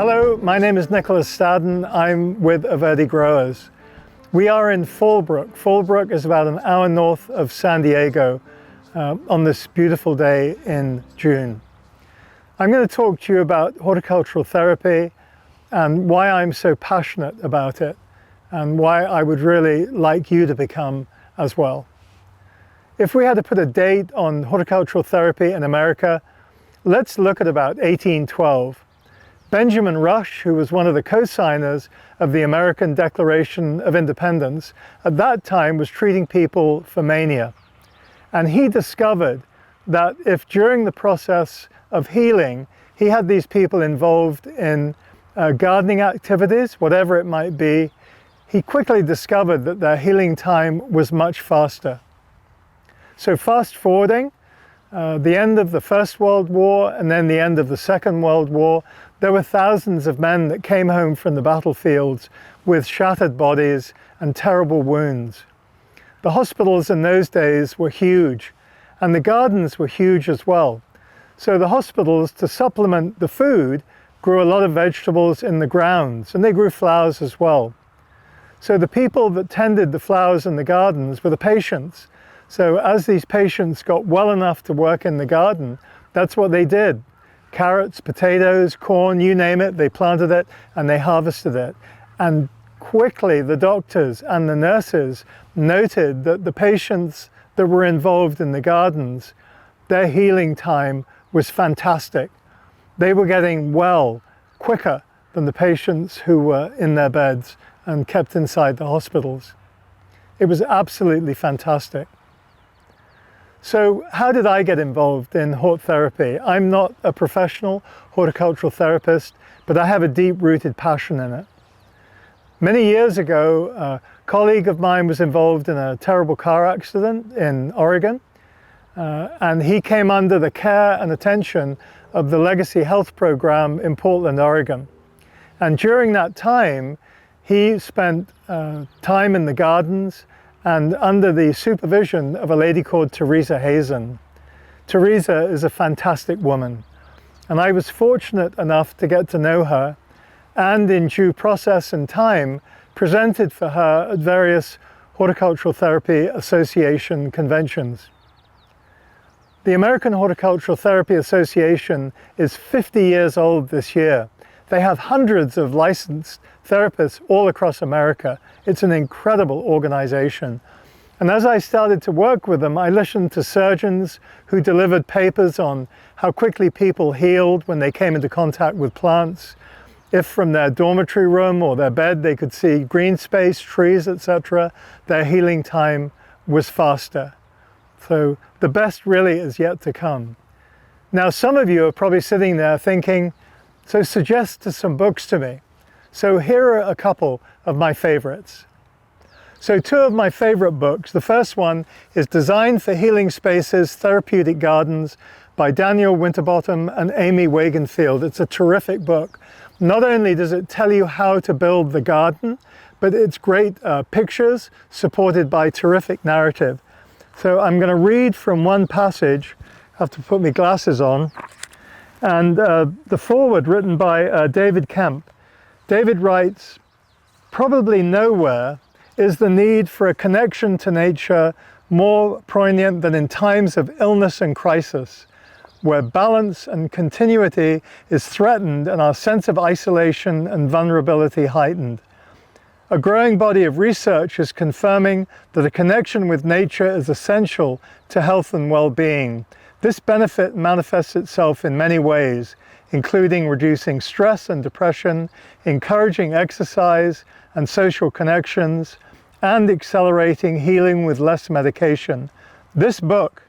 Hello, my name is Nicholas Staddon. I'm with Everde Growers. We are in Fallbrook. Fallbrook is about an hour north of San Diego on this beautiful day in June. I'm going to talk to you about horticultural therapy and why I'm so passionate about it and why I would really like you to become as well. If we had to put a date on horticultural therapy in America, let's look at about 1812. Benjamin Rush, who was one of the co-signers of the American Declaration of Independence, at that time was treating people for mania. And he discovered that if during the process of healing, he had these people involved in gardening activities, whatever it might be, he quickly discovered that their healing time was much faster. So fast forwarding, the end of the First World War and then the end of the Second World War, there were thousands of men that came home from the battlefields with shattered bodies and terrible wounds. The hospitals in those days were huge, and the gardens were huge as well. So the hospitals, to supplement the food, grew a lot of vegetables in the grounds, and they grew flowers as well. So the people that tended the flowers in the gardens were the patients. So as these patients got well enough to work in the garden, that's what they did. Carrots, potatoes, corn, you name it, they planted it and they harvested it. And quickly the doctors and the nurses noted that the patients that were involved in the gardens, their healing time was fantastic. They were getting well quicker than the patients who were in their beds and kept inside the hospitals. It was absolutely fantastic. So how did I get involved in hort therapy? I'm not a professional horticultural therapist, but I have a deep-rooted passion in it. Many years ago, a colleague of mine was involved in a terrible car accident in Oregon, and he came under the care and attention of the Legacy Health Program in Portland, Oregon. And during that time, he spent time in the gardens and under the supervision of a lady called Teresa Hazen. Teresa is a fantastic woman, and I was fortunate enough to get to know her and in due process and time presented for her at various Horticultural Therapy Association conventions. The American Horticultural Therapy Association is 50 years old this year. They have hundreds of licensed therapists all across America. It's an incredible organization. And as I started to work with them, I listened to surgeons who delivered papers on how quickly people healed when they came into contact with plants. If from their dormitory room or their bed they could see green space, trees, etc., their healing time was faster. So the best really is yet to come. Now, some of you are probably sitting there thinking, so suggest some books to me. So here are a couple of my favorites. So two of my favorite books. The first one is Designed for Healing Spaces, Therapeutic Gardens by Daniel Winterbottom and Amy Wagenfield. It's a terrific book. Not only does it tell you how to build the garden, but it's great pictures supported by terrific narrative. So I'm going to read from one passage. I have to put my glasses on. And the foreword written by David Kemp. David writes, "Probably nowhere is the need for a connection to nature more poignant than in times of illness and crisis, where balance and continuity is threatened and our sense of isolation and vulnerability heightened. A growing body of research is confirming that a connection with nature is essential to health and well-being. This benefit manifests itself in many ways, including reducing stress and depression, encouraging exercise and social connections, and accelerating healing with less medication. This book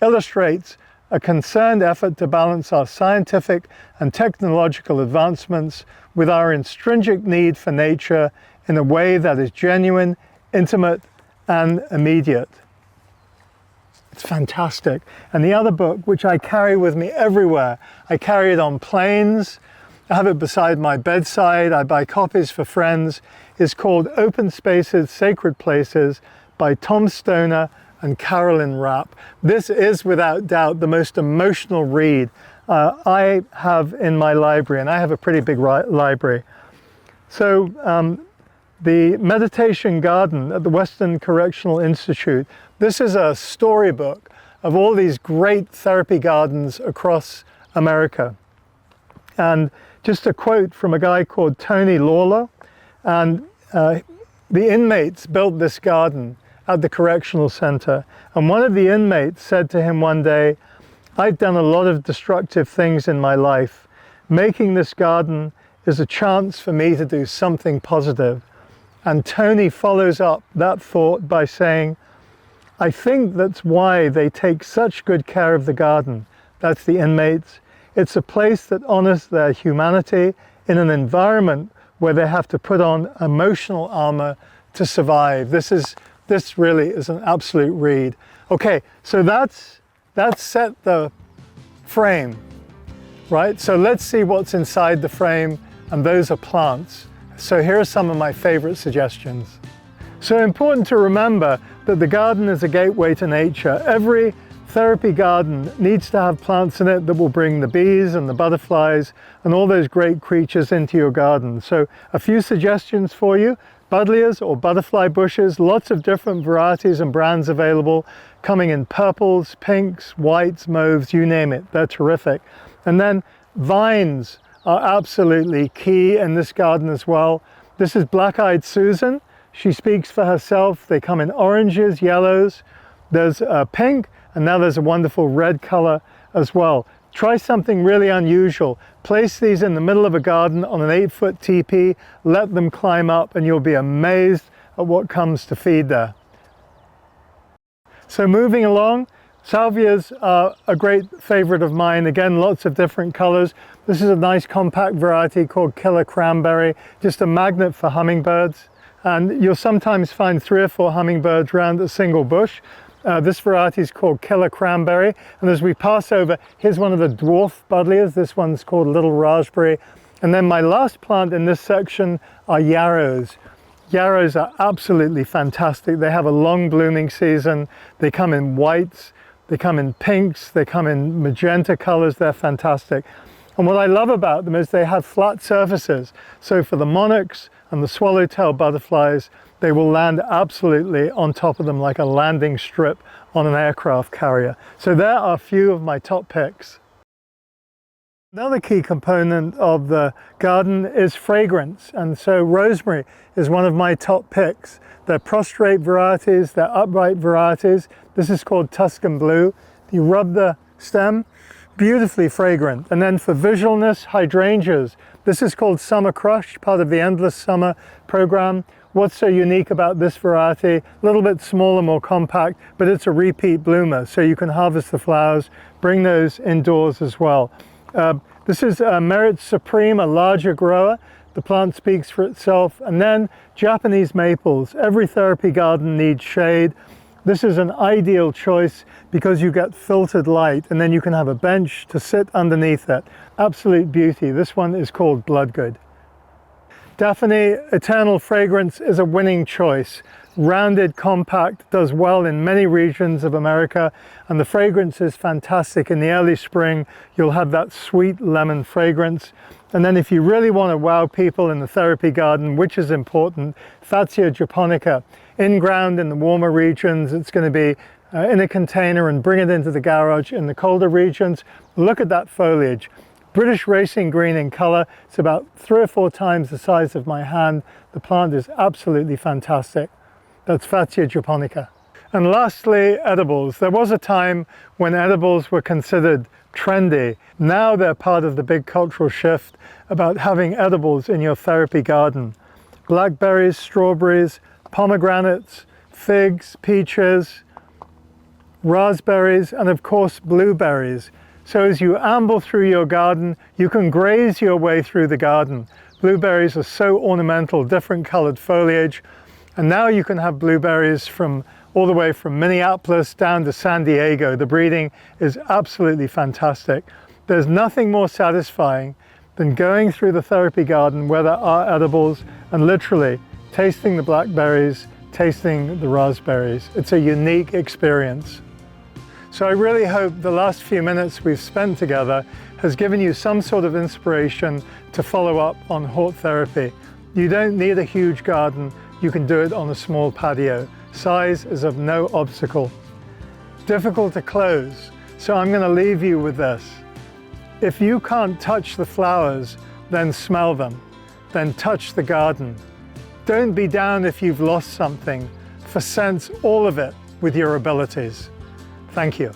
illustrates a concerned effort to balance our scientific and technological advancements with our intrinsic need for nature in a way that is genuine, intimate, and immediate." It's fantastic. And the other book, which I carry with me everywhere, I carry it on planes, I have it beside my bedside, I buy copies for friends, is called Open Spaces, Sacred Places by Tom Stoner and Carolyn Rapp. This is without doubt the most emotional read I have in my library, and I have a pretty big library. So the Meditation Garden at the Western Correctional Institute, this is a storybook of all these great therapy gardens across America. And just a quote from a guy called Tony Lawler, and the inmates built this garden at the correctional center. And one of the inmates said to him one day, "I've done a lot of destructive things in my life. Making this garden is a chance for me to do something positive." And Tony follows up that thought by saying, "I think that's why they take such good care of the garden." That's the inmates. "It's a place that honors their humanity in an environment where they have to put on emotional armor to survive." This really is an absolute read. Okay, so that's set the frame, right? So let's see what's inside the frame, and those are plants. So here are some of my favorite suggestions. So important to remember that the garden is a gateway to nature. Every therapy garden needs to have plants in it that will bring the bees and the butterflies and all those great creatures into your garden. So a few suggestions for you: buddleias or butterfly bushes, lots of different varieties and brands available, coming in purples, pinks, whites, mauves, you name it, they're terrific. And then vines are absolutely key in this garden as well. This is Black-Eyed Susan. She speaks for herself. They come in oranges, yellows, there's pink, and now there's a wonderful red color as well. Try something really unusual. Place these in the middle of a garden on an 8-foot teepee, let them climb up, and you'll be amazed at what comes to feed there. So moving along, salvias are a great favorite of mine. Again, lots of different colors. This is a nice compact variety called Killer Cranberry, just a magnet for hummingbirds. And you'll sometimes find 3 or 4 hummingbirds around a single bush. This variety is called Killer Cranberry. And as we pass over, here's one of the dwarf buddleias. This one's called Little Raspberry. And then my last plant in this section are yarrows. Yarrows are absolutely fantastic. They have a long blooming season. They come in whites, they come in pinks, they come in magenta colors. They're fantastic. And what I love about them is they have flat surfaces. So for the monarchs and the swallowtail butterflies, they will land absolutely on top of them like a landing strip on an aircraft carrier. So there are a few of my top picks. Another key component of the garden is fragrance, and so rosemary is one of my top picks. They're prostrate varieties, they're upright varieties. This is called Tuscan Blue. You rub the stem, beautifully fragrant. And then for visualness, hydrangeas. This is called Summer Crush, part of the Endless Summer program. What's so unique about this variety? A little bit smaller, more compact, but it's a repeat bloomer, so you can harvest the flowers, bring those indoors as well. This is Merit Supreme, a larger grower. The plant speaks for itself. And then Japanese maples. Every therapy garden needs shade. This is an ideal choice because you get filtered light, and then you can have a bench to sit underneath it. Absolute beauty. This one is called Bloodgood. Daphne Eternal Fragrance is a winning choice. Rounded, compact, does well in many regions of America, and the fragrance is fantastic. In the early spring, you'll have that sweet lemon fragrance. And then if you really want to wow people in the therapy garden, which is important, Fatsia japonica. In ground in the warmer regions, it's going to be in a container, and bring it into the garage in the colder regions. Look at that foliage. British racing green in color. It's about 3 or 4 times the size of my hand. The plant is absolutely fantastic. That's Fatsia japonica. And lastly, edibles. There was a time when edibles were considered trendy. Now they're part of the big cultural shift about having edibles in your therapy garden. Blackberries, strawberries, pomegranates, figs, peaches, raspberries, and of course blueberries. So as you amble through your garden, you can graze your way through the garden. Blueberries are so ornamental, different colored foliage. And now you can have blueberries from all the way from Minneapolis down to San Diego. The breeding is absolutely fantastic. There's nothing more satisfying than going through the therapy garden where there are edibles and literally tasting the blackberries, tasting the raspberries. It's a unique experience. So I really hope the last few minutes we've spent together has given you some sort of inspiration to follow up on hort therapy. You don't need a huge garden, you can do it on a small patio. Size is of no obstacle. Difficult to close, so I'm going to leave you with this. If you can't touch the flowers, then smell them, then touch the garden. Don't be down if you've lost something, for sense all of it with your abilities. Thank you.